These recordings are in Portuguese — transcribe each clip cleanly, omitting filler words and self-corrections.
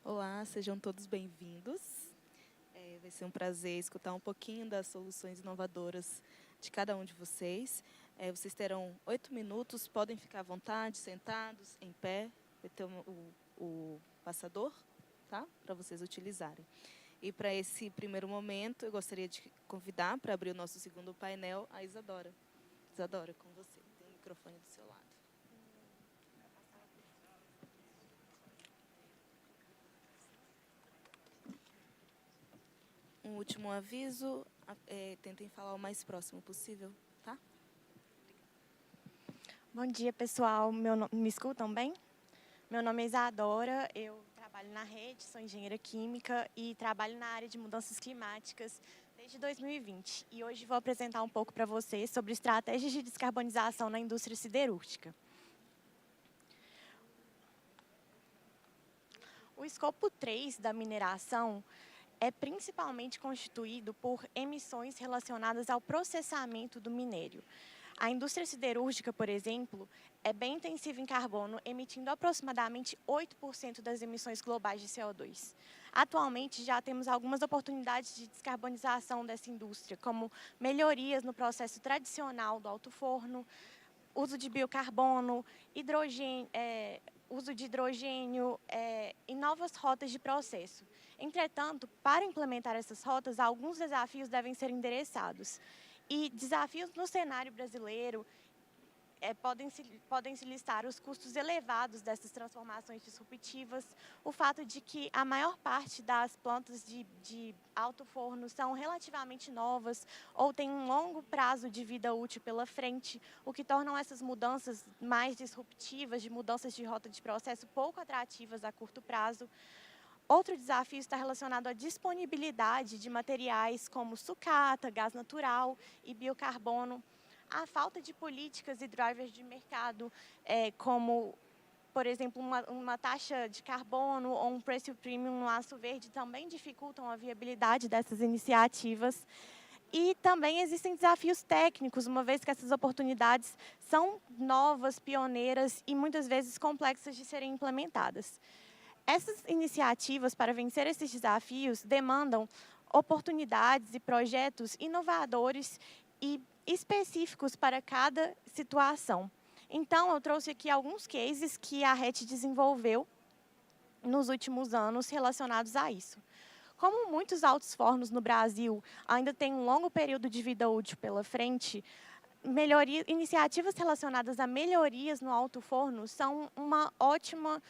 Olá, sejam todos bem-vindos. Vai ser um prazer escutar um pouquinho das soluções inovadoras de cada um de vocês. Vocês terão 8 minutos, podem ficar à vontade, sentados, em pé. Vai ter o passador, tá? Para vocês utilizarem. E para esse primeiro momento, eu gostaria de convidar para abrir o nosso segundo painel a Isadora. Isadora, com você. Tem o microfone do seu lado. Um último aviso, tentem falar o mais próximo possível, tá? Bom dia, pessoal. Me escutam bem? Meu nome é Isadora, eu trabalho na rede, sou engenheira química e trabalho na área de mudanças climáticas desde 2020. E hoje vou apresentar um pouco para vocês sobre estratégias de descarbonização na indústria siderúrgica. O escopo 3 da mineração é principalmente constituído por emissões relacionadas ao processamento do minério. A indústria siderúrgica, por exemplo, é bem intensiva em carbono, emitindo aproximadamente 8% das emissões globais de CO2. Atualmente, já temos algumas oportunidades de descarbonização dessa indústria, como melhorias no processo tradicional do alto forno, uso de biocarbono, uso de hidrogênio e novas rotas de processo. Entretanto, para implementar essas rotas, alguns desafios devem ser endereçados. E desafios no cenário brasileiro podem se listar os custos elevados dessas transformações disruptivas, o fato de que a maior parte das plantas de alto forno são relativamente novas ou têm um longo prazo de vida útil pela frente, o que tornam essas mudanças mais disruptivas, de mudanças de rota de processo pouco atrativas a curto prazo. Outro desafio está relacionado à disponibilidade de materiais como sucata, gás natural e biocarbono, a falta de políticas e drivers de mercado, como, por exemplo, uma taxa de carbono ou um preço premium no aço verde, também dificultam a viabilidade dessas iniciativas. E também existem desafios técnicos, uma vez que essas oportunidades são novas, pioneiras e muitas vezes complexas de serem implementadas. Essas iniciativas para vencer esses desafios demandam oportunidades e projetos inovadores e específicos para cada situação. Então, eu trouxe aqui alguns cases que a RET desenvolveu nos últimos anos relacionados a isso. Como muitos altos fornos no Brasil ainda têm um longo período de vida útil pela frente, iniciativas relacionadas a melhorias no alto forno são um ótimo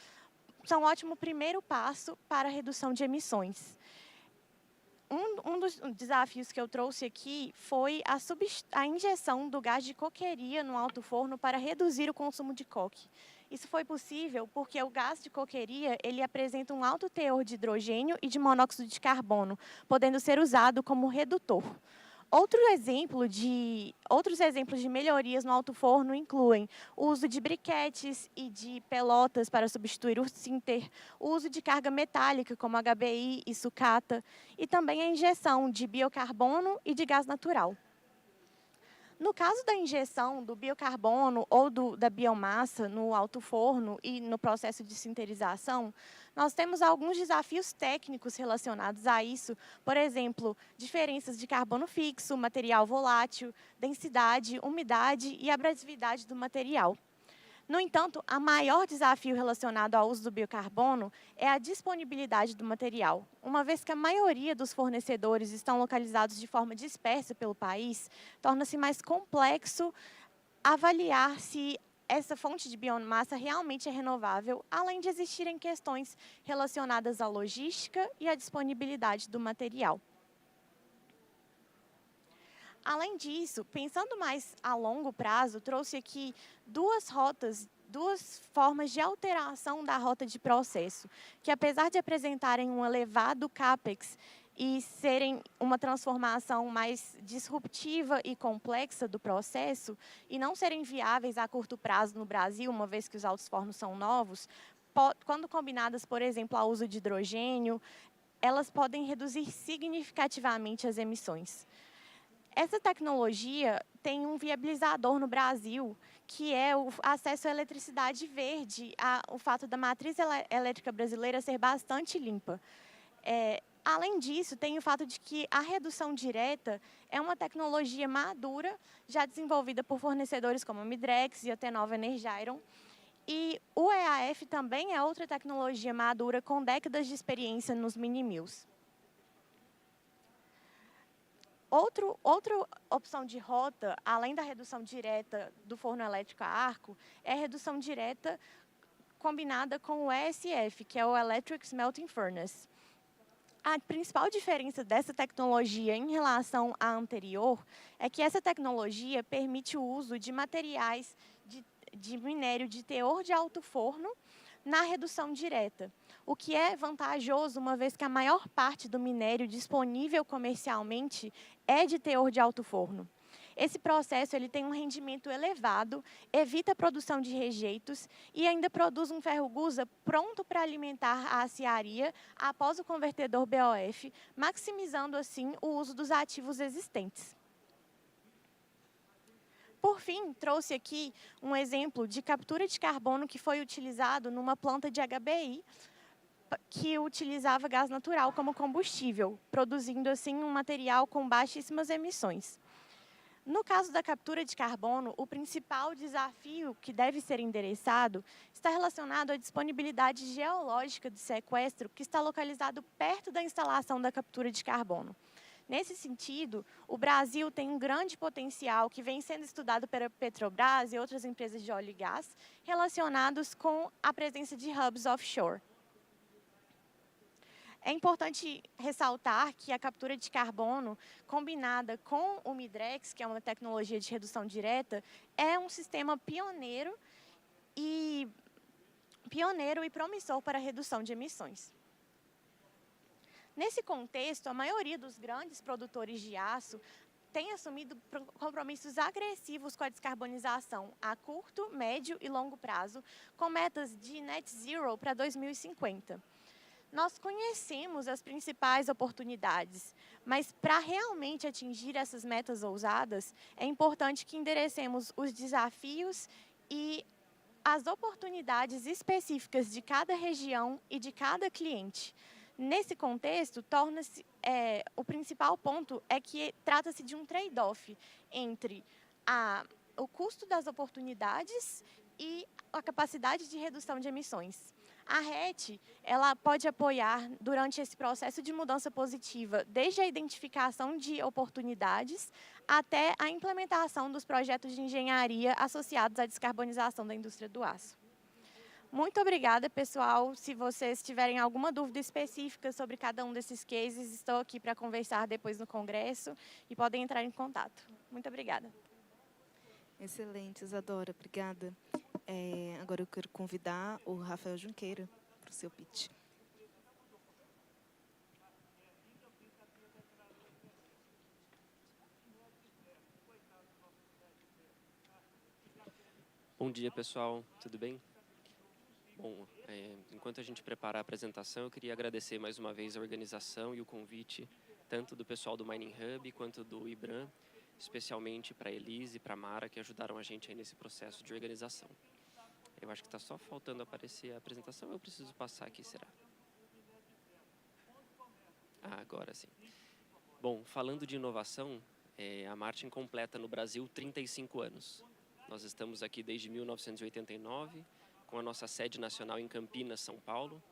primeiro passo para a redução de emissões. Um dos desafios que eu trouxe aqui foi a injeção do gás de coqueria no alto forno para reduzir o consumo de coque. Isso foi possível porque o gás de coqueria ele apresenta um alto teor de hidrogênio e de monóxido de carbono, podendo ser usado como redutor. Outros exemplos de melhorias no alto forno incluem o uso de briquetes e de pelotas para substituir o sinter, o uso de carga metálica, como HBI e sucata, e também a injeção de biocarbono e de gás natural. No caso da injeção do biocarbono ou da biomassa no alto forno e no processo de sinterização, nós temos alguns desafios técnicos relacionados a isso, por exemplo, diferenças de carbono fixo, material volátil, densidade, umidade e abrasividade do material. No entanto, o maior desafio relacionado ao uso do biocarbono é a disponibilidade do material. Uma vez que a maioria dos fornecedores estão localizados de forma dispersa pelo país, torna-se mais complexo avaliar se essa fonte de biomassa realmente é renovável, além de existirem questões relacionadas à logística e à disponibilidade do material. Além disso, pensando mais a longo prazo, trouxe aqui duas formas de alteração da rota de processo, que apesar de apresentarem um elevado CAPEX e serem uma transformação mais disruptiva e complexa do processo, e não serem viáveis a curto prazo no Brasil, uma vez que os altos fornos são novos, quando combinadas, por exemplo, ao uso de hidrogênio, elas podem reduzir significativamente as emissões. Essa tecnologia tem um viabilizador no Brasil, que é o acesso à eletricidade verde, o fato da matriz elétrica brasileira ser bastante limpa. Além disso, tem o fato de que a redução direta é uma tecnologia madura, já desenvolvida por fornecedores como a Midrex e a T9 Energiron. E o EAF também é outra tecnologia madura com décadas de experiência nos mini-mills. Outra opção de rota, além da redução direta do forno elétrico a arco, é a redução direta combinada com o ESF, que é o Electric Smelting Furnace. A principal diferença dessa tecnologia em relação à anterior é que essa tecnologia permite o uso de materiais de minério de teor de alto forno na redução direta, o que é vantajoso uma vez que a maior parte do minério disponível comercialmente é de teor de alto forno. Esse processo ele tem um rendimento elevado, evita a produção de rejeitos e ainda produz um ferro-gusa pronto para alimentar a aciaria após o convertedor BOF, maximizando assim o uso dos ativos existentes. Por fim, trouxe aqui um exemplo de captura de carbono que foi utilizado numa planta de HBI, que utilizava gás natural como combustível, produzindo assim um material com baixíssimas emissões. No caso da captura de carbono, o principal desafio que deve ser endereçado está relacionado à disponibilidade geológica de sequestro que está localizado perto da instalação da captura de carbono. Nesse sentido, o Brasil tem um grande potencial que vem sendo estudado pela Petrobras e outras empresas de óleo e gás relacionados com a presença de hubs offshore. É importante ressaltar que a captura de carbono, combinada com o Midrex, que é uma tecnologia de redução direta, é um sistema pioneiro e promissor para a redução de emissões. Nesse contexto, a maioria dos grandes produtores de aço tem assumido compromissos agressivos com a descarbonização a curto, médio e longo prazo, com metas de net zero para 2050. Nós conhecemos as principais oportunidades, mas para realmente atingir essas metas ousadas, é importante que enderecemos os desafios e as oportunidades específicas de cada região e de cada cliente. Nesse contexto, o principal ponto é que trata-se de um trade-off entre o custo das oportunidades e a capacidade de redução de emissões. A RET ela pode apoiar durante esse processo de mudança positiva, desde a identificação de oportunidades até a implementação dos projetos de engenharia associados à descarbonização da indústria do aço. Muito obrigada, pessoal. Se vocês tiverem alguma dúvida específica sobre cada um desses cases, estou aqui para conversar depois no congresso e podem entrar em contato. Muito obrigada. Excelente, Isadora. Obrigada. Agora eu quero convidar o Rafael Junqueira para o seu pitch. Bom dia, pessoal. Tudo bem? Bom, enquanto a gente prepara a apresentação, eu queria agradecer mais uma vez a organização e o convite, tanto do pessoal do Mining Hub quanto do IBRAM, especialmente para a Elise e para a Mara, que ajudaram a gente aí nesse processo de organização. Eu acho que está só faltando aparecer a apresentação, eu preciso passar aqui, será? Agora sim. Bom, falando de inovação, a Martin completa no Brasil 35 anos. Nós estamos aqui desde 1989, com a nossa sede nacional em Campinas, São Paulo,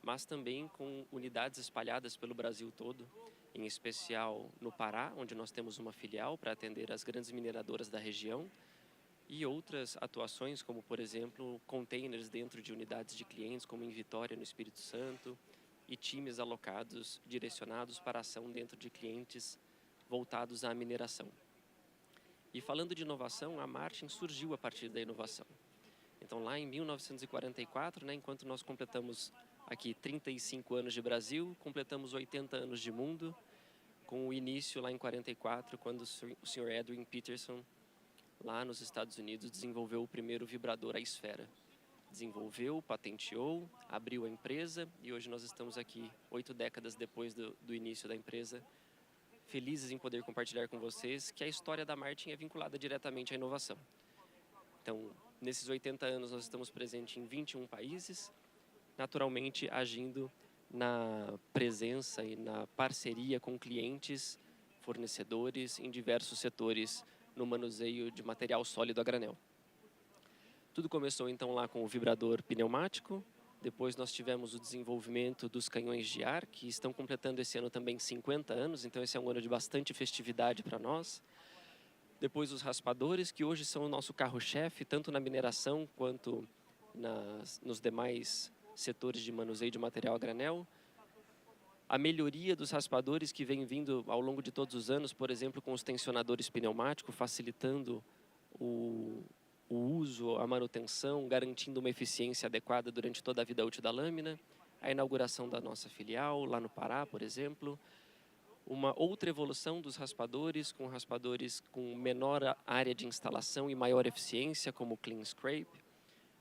mas também com unidades espalhadas pelo Brasil todo, em especial no Pará, onde nós temos uma filial para atender as grandes mineradoras da região, e outras atuações, como, por exemplo, containers dentro de unidades de clientes, como em Vitória, no Espírito Santo, e times alocados, direcionados para ação dentro de clientes voltados à mineração. E falando de inovação, a Martin surgiu a partir da inovação. Então, lá em 1944, enquanto nós completamos aqui 35 anos de Brasil, completamos 80 anos de mundo, com o início lá em 44, quando o Sr. Edwin Peterson, lá nos Estados Unidos, desenvolveu o primeiro vibrador à esfera. Desenvolveu, patenteou, abriu a empresa e hoje nós estamos aqui, 8 décadas depois do início da empresa, felizes em poder compartilhar com vocês que a história da Martin é vinculada diretamente à inovação. Então, nesses 80 anos, nós estamos presentes em 21 países, naturalmente agindo na presença e na parceria com clientes, fornecedores em diversos setores no manuseio de material sólido a granel. Tudo começou então lá com o vibrador pneumático, depois nós tivemos o desenvolvimento dos canhões de ar, que estão completando esse ano também 50 anos, então esse é um ano de bastante festividade para nós. Depois os raspadores, que hoje são o nosso carro-chefe, tanto na mineração quanto nos demais setores de manuseio de material a granel. A melhoria dos raspadores que vem vindo ao longo de todos os anos, por exemplo, com os tensionadores pneumáticos, facilitando o uso, a manutenção, garantindo uma eficiência adequada durante toda a vida útil da lâmina. A inauguração da nossa filial, lá no Pará, por exemplo. Uma outra evolução dos raspadores com menor área de instalação e maior eficiência, como o Clean Scrape.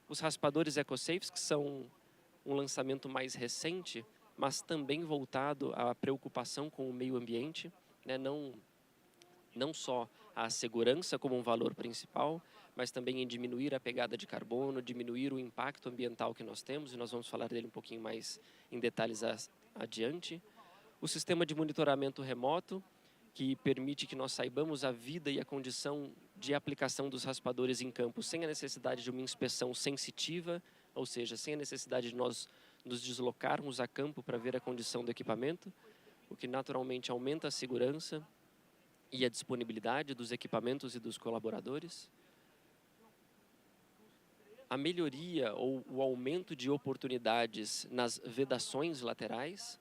Os raspadores EcoSafes, que são um lançamento mais recente, mas também voltado à preocupação com o meio ambiente, né? Não só a segurança como um valor principal, mas também em diminuir a pegada de carbono, diminuir o impacto ambiental que nós temos, e nós vamos falar dele um pouquinho mais em detalhes adiante. O sistema de monitoramento remoto, que permite que nós saibamos a vida e a condição de aplicação dos raspadores em campo sem a necessidade de uma inspeção sensitiva, ou seja, sem a necessidade de nós nos deslocarmos a campo para ver a condição do equipamento, o que naturalmente aumenta a segurança e a disponibilidade dos equipamentos e dos colaboradores. A melhoria ou o aumento de oportunidades nas vedações laterais,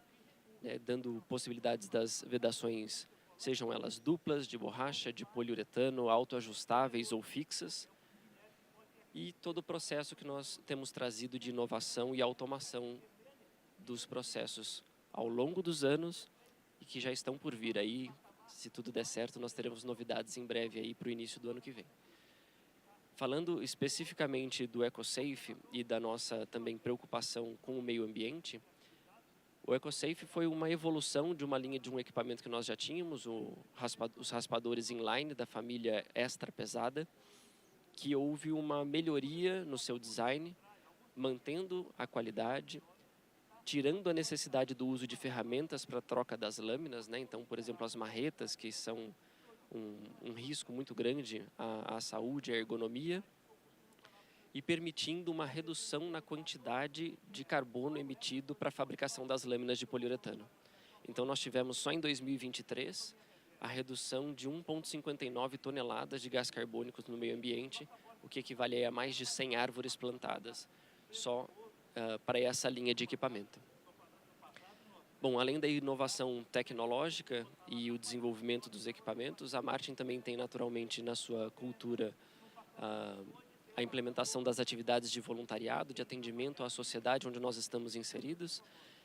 né, dando possibilidades das vedações, sejam elas duplas, de borracha, de poliuretano, autoajustáveis ou fixas, e todo o processo que nós temos trazido de inovação e automação dos processos ao longo dos anos e que já estão por vir aí. Se tudo der certo, nós teremos novidades em breve aí para o início do ano que vem. Falando especificamente do EcoSafe e da nossa também preocupação com o meio ambiente, o EcoSafe foi uma evolução de uma linha de um equipamento que nós já tínhamos, os raspadores inline da família extra pesada, que houve uma melhoria no seu design, mantendo a qualidade, tirando a necessidade do uso de ferramentas para a troca das lâminas, né? Então, por exemplo, as marretas, que são um risco muito grande à saúde, à ergonomia, e permitindo uma redução na quantidade de carbono emitido para a fabricação das lâminas de poliuretano. Então, nós tivemos só em 2023 a redução de 1,59 toneladas de gás carbônico no meio ambiente, o que equivale a mais de 100 árvores plantadas, só para essa linha de equipamento. Bom, além da inovação tecnológica e o desenvolvimento dos equipamentos, a Martin também tem naturalmente na sua cultura a implementação das atividades de voluntariado, de atendimento à sociedade onde nós estamos inseridos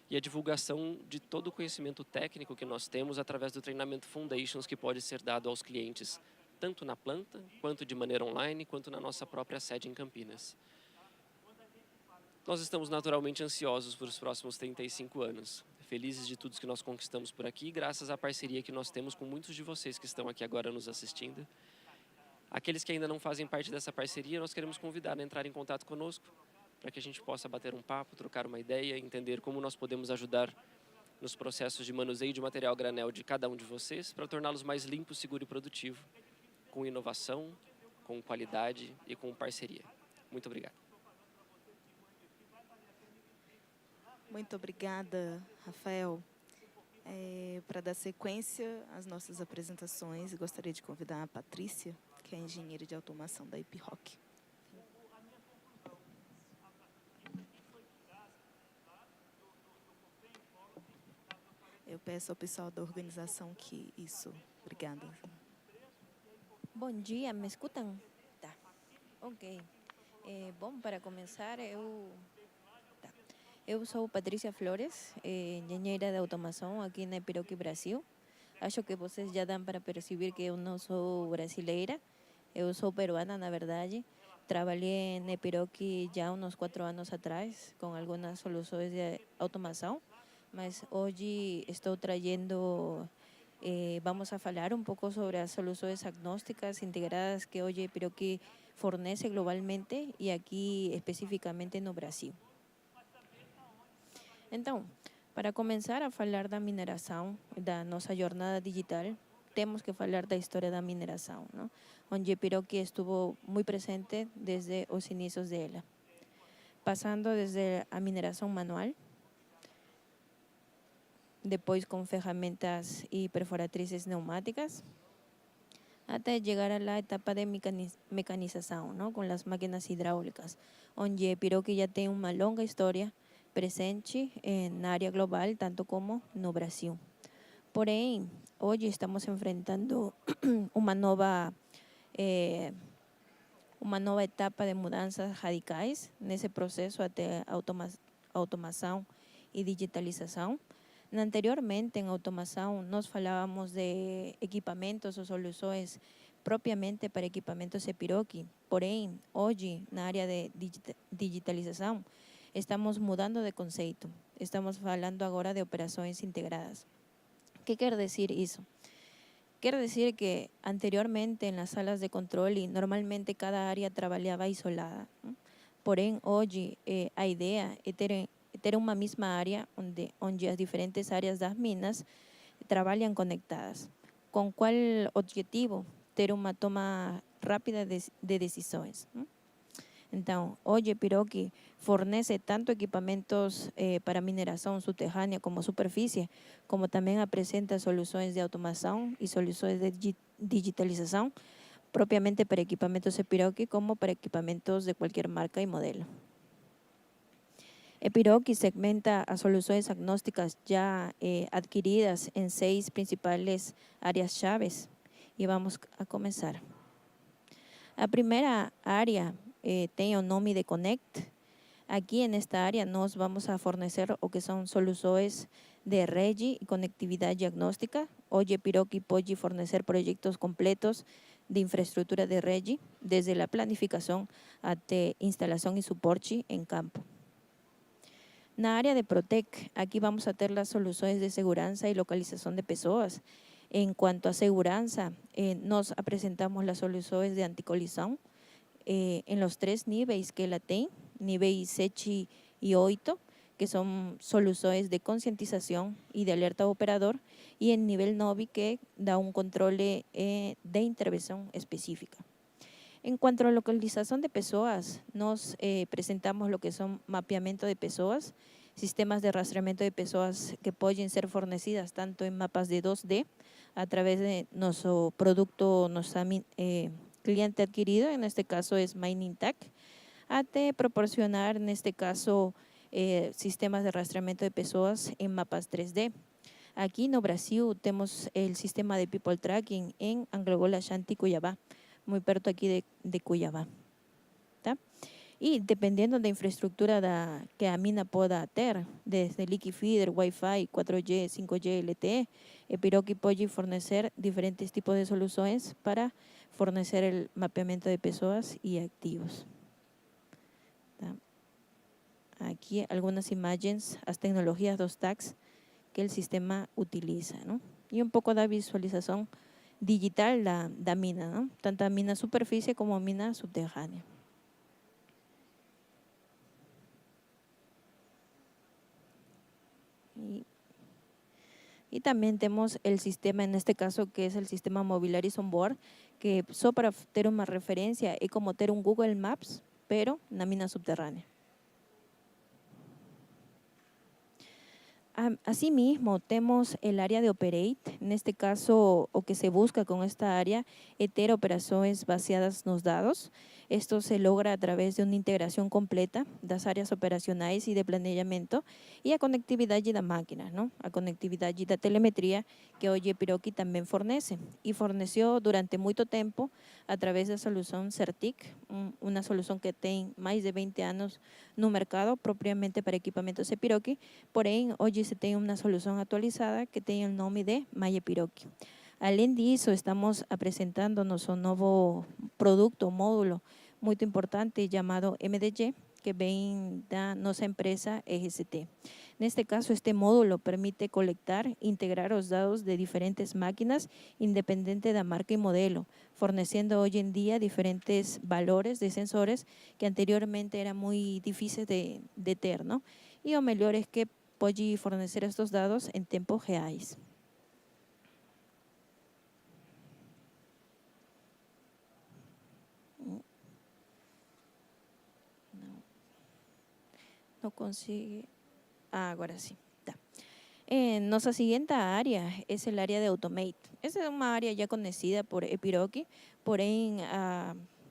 e a divulgação de todo o conhecimento técnico que nós temos através do treinamento Foundations, que pode ser dado aos clientes tanto na planta, quanto de maneira online, quanto na nossa própria sede em Campinas. Nós estamos naturalmente ansiosos por os próximos 35 anos, felizes de tudo que nós conquistamos por aqui, graças à parceria que nós temos com muitos de vocês que estão aqui agora nos assistindo. Aqueles que ainda não fazem parte dessa parceria, nós queremos convidar a entrar em contato conosco, para que a gente possa bater um papo, trocar uma ideia, entender como nós podemos ajudar nos processos de manuseio de material a granel de cada um de vocês, para torná-los mais limpo, seguro e produtivo, com inovação, com qualidade e com parceria. Muito obrigado. Muito obrigada, Rafael. Para dar sequência às nossas apresentações, eu gostaria de convidar a Patrícia, que é engenheira de automação da Epiroc. Eu peço ao pessoal da organização que isso. Obrigada. Bom dia, me escutam? Tá, ok. Bom, para começar, eu sou Patrícia Flores, engenheira de automação aqui na Epiroc Brasil. Acho que vocês já dão para perceber que eu não sou brasileira, eu sou peruana, na verdade. Trabalhei na Epiroc já uns 4 anos atrás, com algumas soluções de automação, mas hoje estou trazendo, vamos a falar um pouco sobre as soluções agnósticas integradas que hoje a Epiroc fornece globalmente e aqui especificamente no Brasil. Então, para começar a falar da mineração, da nossa jornada digital, temos que falar da história da mineração, não? Onde Epiroc estuvo muito presente desde os inícios dela, passando desde a mineração manual, depois com ferramentas e perforatrices pneumáticas, até chegar à etapa de mecanização, não? Com as máquinas hidráulicas, onde Epiroc já tem uma longa história presente na área global, tanto como no Brasil. Porém, hoje estamos enfrentando uma nova etapa de mudanças radicais nesse processo até automação e digitalização. Anteriormente, em automação, nós falávamos de equipamentos ou soluções propriamente para equipamentos Epiroc. Porém, hoje, na área de digitalização, estamos mudando de conceito. Estamos falando agora de operações integradas. ¿Qué quiere decir eso? Quiere decir que anteriormente en las salas de control y normalmente cada área trabajaba isolada, ¿no? Porém, hoje a ideia é ter uma mesma área onde as diferentes áreas das minas trabalham conectadas. Com qual objetivo? Ter uma toma rápida de decisões, ¿no? Então, hoje Epiroc fornece tanto equipamentos para mineração subterrânea como superfície, como também apresenta soluções de automação e soluções de digitalização, propriamente para equipamentos Epiroc como para equipamentos de qualquer marca e modelo. Epiroc segmenta as soluções agnósticas já adquiridas em 6 principais áreas-chaves e vamos a começar. A primeira área tem o nome de Connect. Aqui, nesta área, nós vamos a fornecer o que são soluções de rede e conectividade diagnóstica. Hoje, Epiroc pode fornecer projetos completos de infraestrutura de rede, desde a planificação até instalação e suporte em campo. Na área de Protec, aqui vamos a ter as soluções de segurança e localização de pessoas. Em quanto a segurança, nós apresentamos as soluções de anticolisão, en los 3 níveis que ela tem, nível 7 e 8, que são soluções de conscientização e de alerta ao operador, e em nível 9, que dá controle de intervenção específica. En cuanto a localização de pessoas, nós apresentamos o que são mapeamento de pessoas, sistemas de rastreamento de pessoas que podem ser fornecidas tanto em mapas de 2D, a través de nosso produto, nosso cliente adquirido, en este caso es Mining Tech, até proporcionar, en este caso, sistemas de rastreamiento de pessoas en mapas 3D. Aquí no Brasil temos el sistema de People Tracking en Angola, Ashanti, Cuiabá, muy perto aquí de Cuiabá. ¿Tá? E dependendo da infraestrutura que a mina pueda ter, desde Liquid Feeder, Wi-Fi, 4G, 5G, LTE, Epiroc pode fornecer diferentes tipos de soluções para fornecer o mapeamento de pessoas e ativos. Tá? Aqui algumas imagens, as tecnologias dos tags que o sistema utiliza, ¿no? E pouco da visualização digital da mina, ¿no? Tanto a mina superfície como a mina subterrânea. Y también tenemos el sistema, en este caso, que es el sistema Mobiliaris Onboard, que solo para tener una referencia es como tener un Google Maps, pero en la mina subterránea. Asimismo, tenemos el área de Operate. En este caso, o que se busca con esta área, es tener operaciones baseadas en los datos. Esto se logra a través de una integración completa de las áreas operacionales y de planeamiento y a conectividad de la máquina, ¿no? A conectividad de la telemetría que hoy Epiroc también fornece. Y forneció durante mucho tiempo a través de la solución Certic, una solución que tiene más de 20 años en el mercado, propiamente para equipamientos Epiroc. Porém, hoy se tiene una solución actualizada que tiene el nombre de MyEpiroc. Além disso, estamos presentando nuestro nuevo producto, módulo muy importante llamado MDG, que vem da nossa empresa RCT. Neste caso, este módulo permite colectar e integrar os dados de diferentes máquinas, independente da marca e modelo, fornecendo hoje em dia diferentes valores de sensores que anteriormente era muito difícil de ter, não? E o melhor é que pode fornecer estes dados em tempos reais. Não consigo. Agora sim. Tá. Nossa seguinte área é a área de Automate. Essa é uma área já conhecida por Epiroc, porém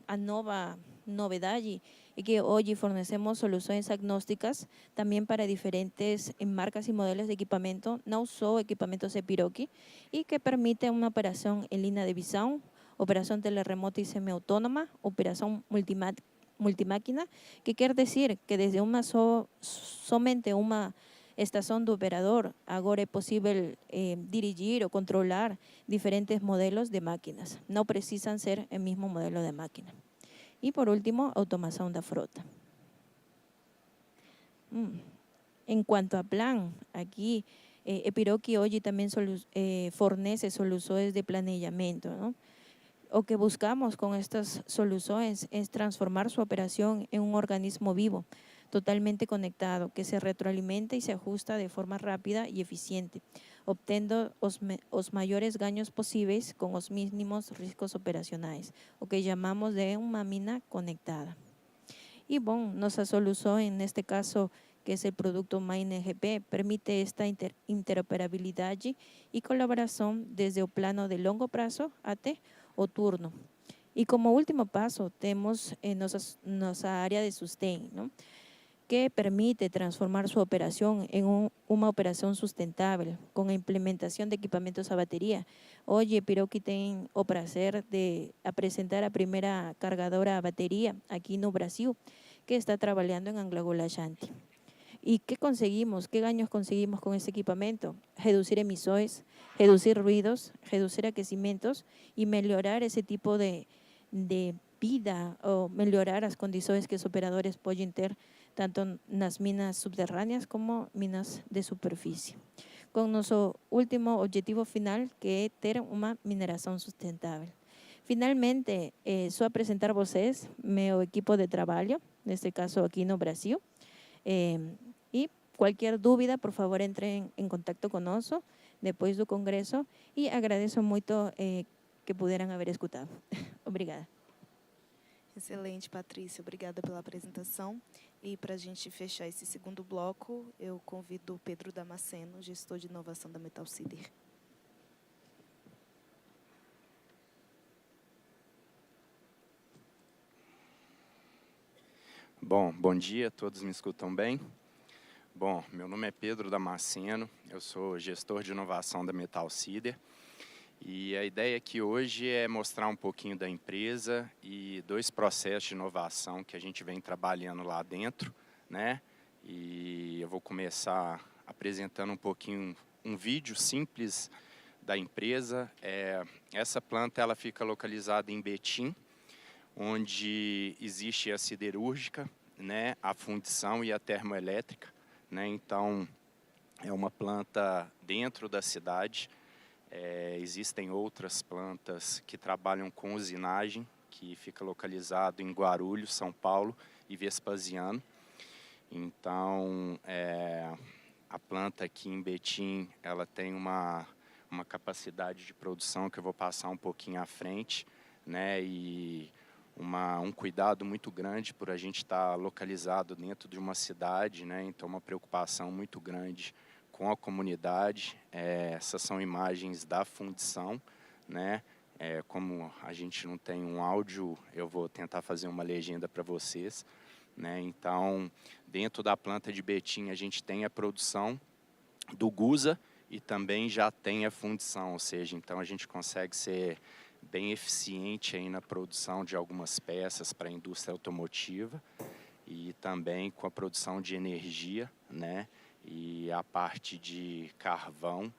a nova novidade é que hoje fornecemos soluções agnósticas também para diferentes marcas e modelos de equipamento, não só equipamentos Epiroc, e que permitem uma operação em linha de visão, operação telerremota e semiautônoma, operação multimáquina, que quer dizer que desde somente uma estação do operador, agora é possível dirigir ou controlar diferentes modelos de máquinas. Não precisam ser o mesmo modelo de máquina. E, por último, automação da frota. Em quanto a plan, aqui, Epiroc hoje também fornece soluções de planejamento, não? O que buscamos com estas soluções é transformar sua operação em um organismo vivo, totalmente conectado, que se retroalimenta e se ajusta de forma rápida e eficiente, obtendo os maiores ganhos possíveis com os mínimos riscos operacionais, o que chamamos de uma mina conectada. E, bom, nossa solução, neste caso, que é o produto MineRP, permite esta interoperabilidade e colaboração desde o plano de longo prazo até o turno. E como último passo, temos nossa área de sustain, não? Que permite transformar sua operação em uma operação sustentável, com a implementação de equipamentos a bateria. Hoje, Epiroc tem o prazer de apresentar a primeira cargadora a bateria aqui no Brasil, que está trabalhando em Angligola Ashanti. E que conseguimos? Que ganhos conseguimos com esse equipamento? Reduzir emissões, reduzir ruídos, reduzir aquecimentos e melhorar esse tipo de vida ou melhorar as condições que os operadores podem ter tanto nas minas subterrâneas como minas de superfície. Com nosso último objetivo final, que é ter uma mineração sustentável. Finalmente, só apresentar a vocês meu equipo de trabalho, neste caso aqui no Brasil. E qualquer dúvida, por favor, entre em contato conosco depois do congresso e agradeço muito que puderam haver escutado. Obrigada. Excelente, Patrícia. Obrigada pela apresentação. E para a gente fechar esse segundo bloco, eu convido o Pedro Damasceno, gestor de inovação da Metal Cider. Bom dia, todos me escutam bem? Bom, meu nome é Pedro Damasceno, eu sou gestor de inovação da Metal Cider. E a ideia aqui hoje é mostrar um pouquinho da empresa e 2 processos de inovação que a gente vem trabalhando lá dentro, né? E eu vou começar apresentando um pouquinho, um vídeo simples da empresa. Essa planta ela fica localizada em Betim, onde existe a siderúrgica, né? A fundição e a termoelétrica, né? Então, é uma planta dentro da cidade. Existem outras plantas que trabalham com usinagem, que fica localizado em Guarulhos, São Paulo e Vespasiano. Então, a planta aqui em Betim, ela tem uma capacidade de produção que eu vou passar um pouquinho à frente, né? E um cuidado muito grande por a gente estar localizado dentro de uma cidade, né? Então, uma preocupação muito grande com a comunidade. Essas são imagens da fundição, né? Como a gente não tem um áudio, eu vou tentar fazer uma legenda para vocês, né? Então, dentro da planta de Betim, a gente tem a produção do Gusa e também já tem a fundição, ou seja, então a gente consegue ser bem eficiente aí na produção de algumas peças para a indústria automotiva e também com a produção de energia, né? E a parte de carvão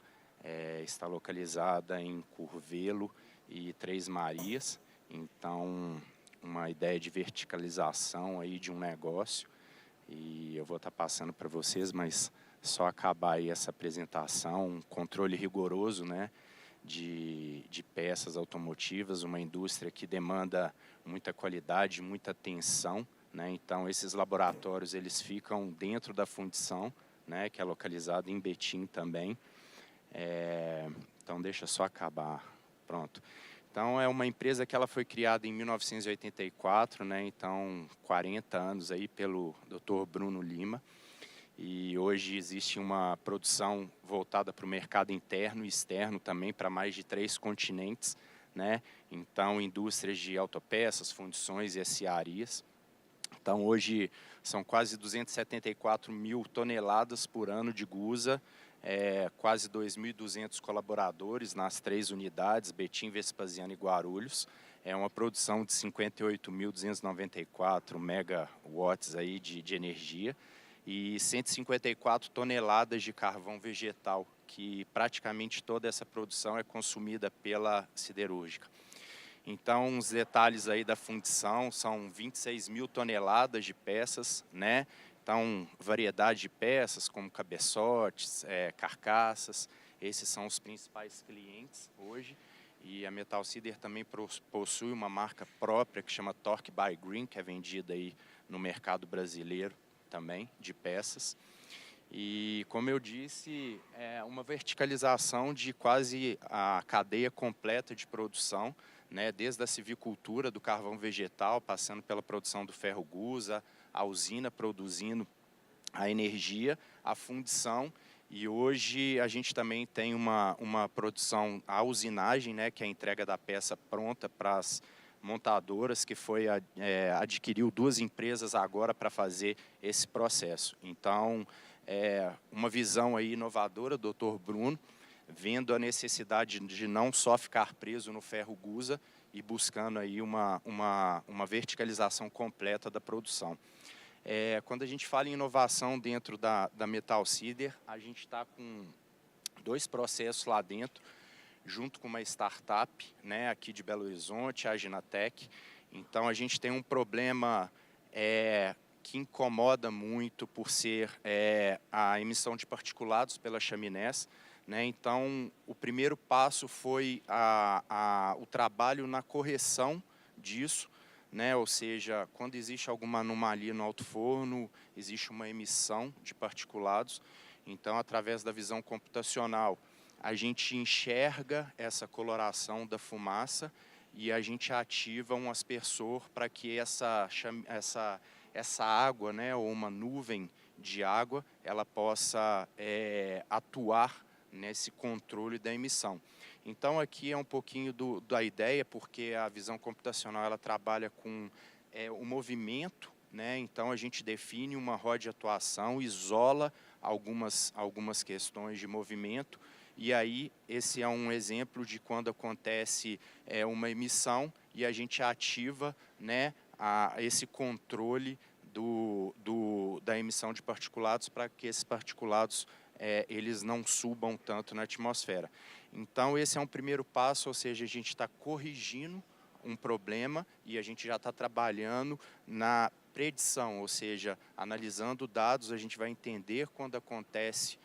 está localizada em Curvelo e Três Marias. Então, uma ideia de verticalização aí de um negócio, e eu vou estar passando para vocês, mas só acabar aí essa apresentação, um controle rigoroso, né, de peças automotivas, uma indústria que demanda muita qualidade, muita atenção, né? Então esses laboratórios eles ficam dentro da fundição, né, que é localizado em Betim também. Então deixa só acabar, pronto. Então é uma empresa que ela foi criada em 1984, né? Então 40 anos aí pelo Dr. Bruno Lima. E hoje existe uma produção voltada para o mercado interno e externo também, para mais de 3 continentes, né? Então, indústrias de autopeças, fundições e aciarias. Então, hoje são quase 274 mil toneladas por ano de gusa, quase 2.200 colaboradores nas 3 unidades, Betim, Vespasiano e Guarulhos. É uma produção de 58.294 megawatts aí de energia, e 154 toneladas de carvão vegetal, que praticamente toda essa produção é consumida pela siderúrgica. Então, os detalhes aí da fundição são 26 mil toneladas de peças, né? Então, variedade de peças como cabeçotes, carcaças, esses são os principais clientes hoje. E a Metal Cider também possui uma marca própria que chama Torque by Green, que é vendida aí no mercado brasileiro também, de peças. E, como eu disse, é uma verticalização de quase a cadeia completa de produção, né, desde a civicultura do carvão vegetal, passando pela produção do ferro gusa, a usina produzindo a energia, a fundição, e hoje a gente também tem uma produção, a usinagem, né, que é a entrega da peça pronta para as montadoras, que adquiriu 2 empresas agora para fazer esse processo. Então, uma visão aí inovadora, Dr. Bruno, vendo a necessidade de não só ficar preso no ferro gusa e buscando aí uma verticalização completa da produção. Quando a gente fala em inovação dentro da Metal Cider, a gente está com 2 processos lá dentro, junto com uma startup, né, aqui de Belo Horizonte, a Ginatec. Então, a gente tem um problema que incomoda muito por ser a emissão de particulados pelas chaminés, né? Então, o primeiro passo foi o trabalho na correção disso, né? Ou seja, quando existe alguma anomalia no alto-forno, existe uma emissão de particulados. Então, através da visão computacional, a gente enxerga essa coloração da fumaça e a gente ativa um aspersor para que essa água, né, ou uma nuvem de água, ela possa atuar nesse controle da emissão. Então, aqui é um pouquinho da ideia, porque a visão computacional ela trabalha com o movimento, né? Então, a gente define uma roda de atuação, isola algumas questões de movimento. E aí, esse é um exemplo de quando acontece uma emissão e a gente ativa, né, esse controle da emissão de particulados para que esses particulados eles não subam tanto na atmosfera. Então, esse é um primeiro passo, ou seja, a gente está corrigindo um problema e a gente já está trabalhando na predição, ou seja, analisando dados, a gente vai entender quando acontece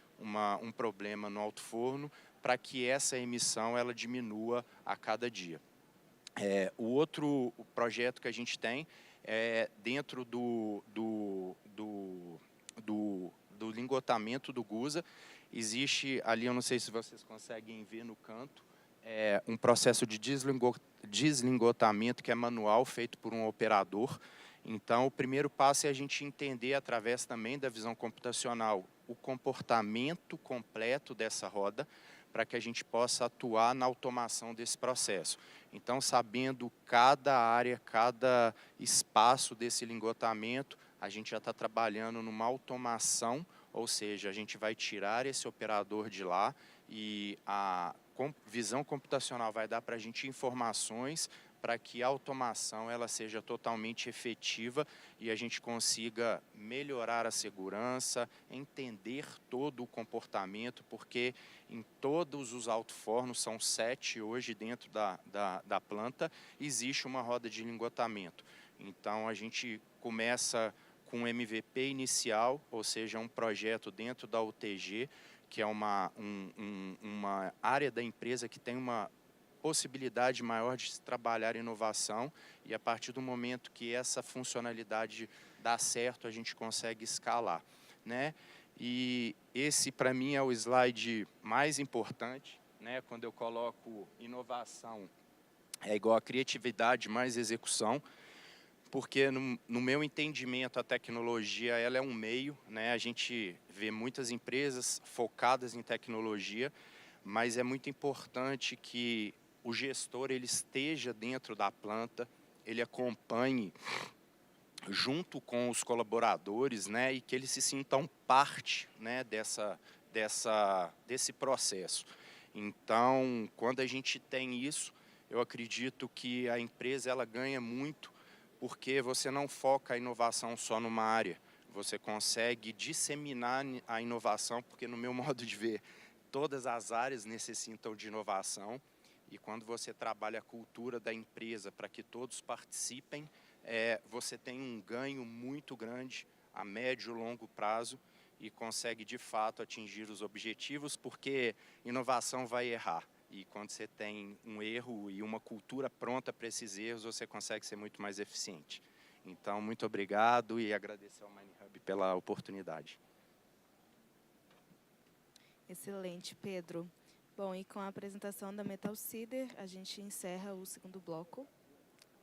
um problema no alto-forno para que essa emissão ela diminua a cada dia. O outro projeto que a gente tem é dentro do lingotamento do gusa. Existe ali, eu não sei se vocês conseguem ver no canto, um processo de deslingotamento que é manual, feito por um operador. Então, o primeiro passo é a gente entender, através também da visão computacional, o comportamento completo dessa roda, para que a gente possa atuar na automação desse processo. Então, sabendo cada área, cada espaço desse lingotamento, a gente já está trabalhando numa automação, ou seja, a gente vai tirar esse operador de lá e a visão computacional vai dar para a gente informações para que a automação ela seja totalmente efetiva e a gente consiga melhorar a segurança, entender todo o comportamento, porque em todos os alto-fornos, são 7 hoje dentro da planta, existe uma roda de lingotamento. Então, a gente começa com MVP inicial, ou seja, um projeto dentro da UTG, que é uma área da empresa que tem uma possibilidade maior de se trabalhar inovação, e a partir do momento que essa funcionalidade dá certo, a gente consegue escalar, né? E esse, para mim, é o slide mais importante, né? Quando eu coloco inovação, é igual a criatividade mais execução, porque no meu entendimento a tecnologia ela é um meio, né? A gente vê muitas empresas focadas em tecnologia, mas é muito importante que o gestor ele esteja dentro da planta, ele acompanhe junto com os colaboradores, né, e que eles se sintam parte, né, desse processo. Então, quando a gente tem isso, eu acredito que a empresa ela ganha muito, porque você não foca a inovação só numa área, você consegue disseminar a inovação, porque no meu modo de ver, todas as áreas necessitam de inovação, e quando você trabalha a cultura da empresa para que todos participem, você tem um ganho muito grande a médio e longo prazo e consegue de fato atingir os objetivos, porque inovação vai errar. E quando você tem um erro e uma cultura pronta para esses erros, você consegue ser muito mais eficiente. Então, muito obrigado e agradecer ao MineHub pela oportunidade. Excelente, Pedro. Bom, e com a apresentação da Metal Cider, a gente encerra o segundo bloco.